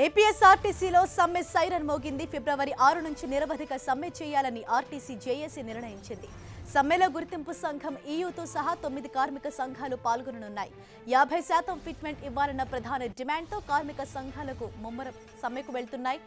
ఏపీఎస్ఆర్టీసీలో సమ్మె సైరన్ మోగింది. ఫిబ్రవరి 6 నుంచి నిరవధిక సమ్మె చేయాలని ఆర్టీసీ జేఏసీ నిర్ణయించింది. సమ్మెలో గుర్తింపు సంఘం ఈయూతో సహా 9 కార్మిక సంఘాలు పాల్గొననున్నాయి. 50% ఫిట్మెంట్ ఇవ్వాలన్న ప్రధాన డిమాండ్తో కార్మిక సంఘాలకు ముమ్మరం సమ్మెకు వెళ్తున్నాయి.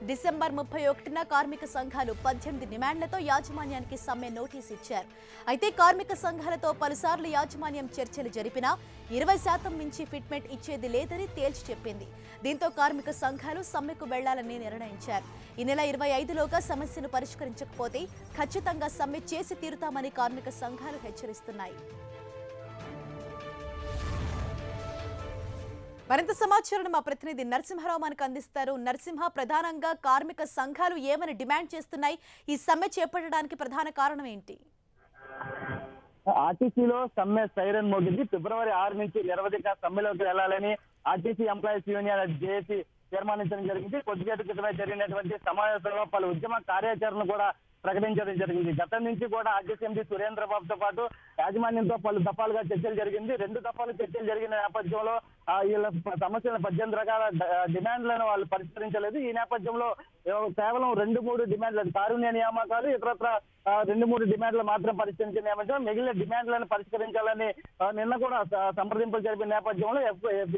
డిసెంబర్ 31న కార్మిక సంఘాలు 18 డిమాండ్లతో యాజమాన్యానికి సమ్మె నోటీసు ఇచ్చారు. అయితే కార్మిక సంఘాలతో పలుసార్లు యాజమాన్యం చర్చలు జరిపినా 20% మించి ఫిట్మెంట్ ఇచ్చేది లేదని తేల్చి చెప్పింది. దీంతో కార్మిక సంఘాలు సమ్మెకు వెళ్లాలని నిర్ణయించారు. ఈ నెల 25లోగా సమస్యను పరిష్కరించకపోతే ఖచ్చితంగా సమ్మె చేసి తీరుతామని కార్మిక సంఘాలు హెచ్చరిస్తున్నాయి. మరింత సమాచారం మా ప్రతినిధి నరసింహారావు మనకు అందిస్తారు. నరసింహ, ప్రధానంగా కార్మిక సంఘాలు ఏమని డిమాండ్ చేస్తున్నాయి? ఈ సమ్మె చేపట్టడానికి ప్రధాన కారణం ఏంటి? ఆర్టీసీలో సమ్మె సైరన్ మోగింది. ఫిబ్రవరి 6 నుంచి నిరవధిక సమ్మెలోకి వెళ్లాలని ఆర్టీసీ ఎంప్లాయీస్ యూనియన్ జేఏసీ తీర్మానించడం జరిగింది. కొద్దిసేపు క్రితమే జరిగినటువంటి సమావేశంలో పలు ఉద్యమ కార్యాచరణ కూడా ప్రకటించడం జరిగింది. గతం నుంచి కూడా ఆర్టీసీ ఎండీ సురేంద్రబాబుతో పాటు యాజమాన్యంతో పలు దఫాలుగా చర్చలు జరిగింది. 2 దఫాలు చర్చలు జరిగిన నేపథ్యంలో వీళ్ళ సమస్యలను 18 రకాల డిమాండ్లను వాళ్ళు పరిష్కరించలేదు. ఈ నేపథ్యంలో కేవలం 2-3 డిమాండ్లు, కారుణ్య నియామకాలు, ఇతరత్ర 2-3 డిమాండ్లు మాత్రం పరిష్కరించిన నేపథ్యంలో మిగిలిన డిమాండ్లను పరిష్కరించాలని నిన్న కూడా సంప్రదింపులు జరిపిన నేపథ్యంలో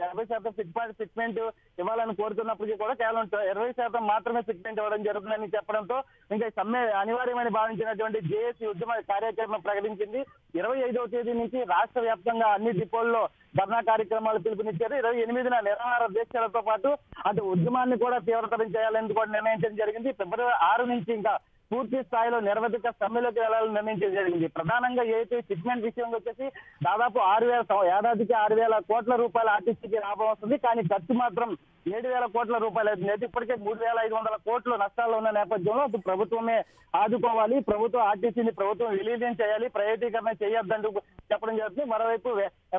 50% ఫిట్మెంట్ ఇవ్వాలని కోరుతున్నప్పటికీ కూడా కేవలం 20% మాత్రమే ఫిట్మెంట్ ఇవ్వడం జరుగుతుందని చెప్పడంతో ఇంకా సమ్మె అనివార్యమని భావించినటువంటి జేఏసీ ఉద్యమ కార్యాచరణ ప్రకటించింది. 25వ తేదీ నుంచి రాష్ట్ర వ్యాప్తంగా అన్ని డిపోల్లో ధర్నా కార్యక్రమాలు పిలుపునిచ్చారు. 28న నిరాహార దీక్షలతో పాటు అటు ఉద్యమాన్ని కూడా తీవ్రతరం చేయాలని కూడా నిర్ణయించడం జరిగింది. ఫిబ్రవరి 6 నుంచి ఇంకా పూర్తి స్థాయిలో నిరవధిక సమ్మెలోకి వెళ్లాలని నిర్ణయించడం జరిగింది. ప్రధానంగా ఏదైతే ఫిట్మెంట్ విషయంలో వచ్చేసి దాదాపు 6,000 ఏడాదికి 6,000 కోట్ల రూపాయల ఆర్టీసీకి లాభం వస్తుంది. కానీ ఖర్చు మాత్రం 7,000 కోట్ల రూపాయలు అవుతుంది. ఇప్పటికే 3,500 కోట్లు నష్టాల్లో ఉన్న నేపథ్యంలో ప్రభుత్వమే ఆదుకోవాలి, ప్రభుత్వం ఆర్టీసీని విలీనం చేయాలి, ప్రైవేటీకరణ చేయొద్దంటూ చెప్పడం జరుగుతుంది. మరోవైపు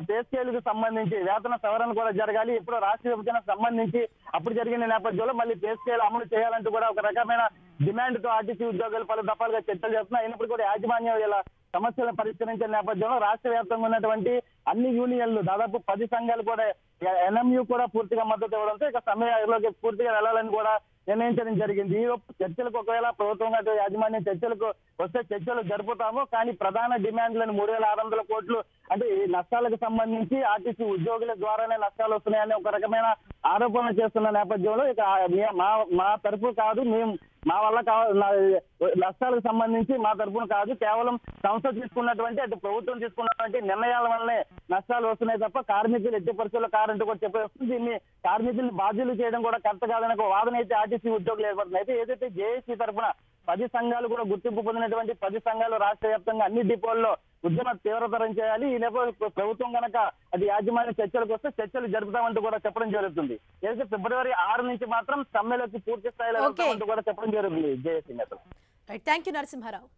పే స్కేల్ కు సంబంధించి వేతన సవరణ కూడా జరగాలి. ఇప్పుడు రాష్ట్ర విభజన సంబంధించి అప్పుడు జరిగిన నేపథ్యంలో మళ్ళీ పే స్కేల్ అమలు చేయాలంటూ కూడా ఒక రకమైన డిమాండ్ తో ఆర్టీసీ ఉద్యోగులు పలు దఫాలుగా చర్చలు చేస్తున్నాయి. అయినప్పుడు కూడా యాజమాన్యం ఇలా సమస్యలను పరిష్కరించిన నేపథ్యంలో రాష్ట్ర వ్యాప్తంగా ఉన్నటువంటి అన్ని యూనియన్లు దాదాపు 10 సంఘాలు కూడా ఎన్ఎంయూ కూడా పూర్తిగా మద్దతు ఇవ్వడంతో ఇక సమ్మెలోకి పూర్తిగా వెళ్లాలని కూడా నిర్ణయించడం జరిగింది. ఈ చర్చలకు ఒకవేళ ప్రభుత్వం యాజమాన్యం చర్చలకు వస్తే చర్చలు జరుపుతాము, కానీ ప్రధాన డిమాండ్లను 3,600 కోట్లు అంటే ఈ నష్టాలకు సంబంధించి ఆర్టీసీ ఉద్యోగుల ద్వారానే నష్టాలు వస్తున్నాయని ఒక రకమైన ఆరోపణలు చేస్తున్న నేపథ్యంలో ఇక మా తరఫు కాదు, మేము మా వల్ల నష్టాలకు సంబంధించి మా తరఫున కాదు, కేవలం సంస్థ తీసుకున్నటువంటి అటు ప్రభుత్వం తీసుకున్నటువంటి నిర్ణయాల వల్లనే నష్టాలు వస్తున్నాయి తప్ప కార్మికులు ఎట్టి పరిస్థితుల్లో కారంటూ కూడా చెప్పేస్తుంది. దీన్ని కార్మికుల్ని బాధ్యులు చేయడం కూడా కరెక్ట్ కాదనే ఒక వాదన అయితే ఆర్టీసీ ఉద్యోగులు ఏర్పడుతుంది. అయితే ఏదైతే జేఏసీ తరఫున 10 సంఘాలు కూడా గుర్తింపు పొందినటువంటి 10 సంఘాలు రాష్ట్ర వ్యాప్తంగా అన్ని డిపోల్లో ఉద్యమ తీవ్రతరం చేయాలి. ఈ నేపథ్యంలో ప్రభుత్వం కనుక అది యాజమాన్య చర్చలకు వస్తే చర్చలు జరుపుతామంటూ కూడా చెప్పడం జరుగుతుంది. ఏదైతే ఫిబ్రవరి 6 నుంచి మాత్రం సమ్మెలోకి పూర్తి స్థాయిలో వెళ్తామంటూ కూడా చెప్పడం జరుగుతుంది జేఏసీ నేతలు. Thank you Narasimha Rao.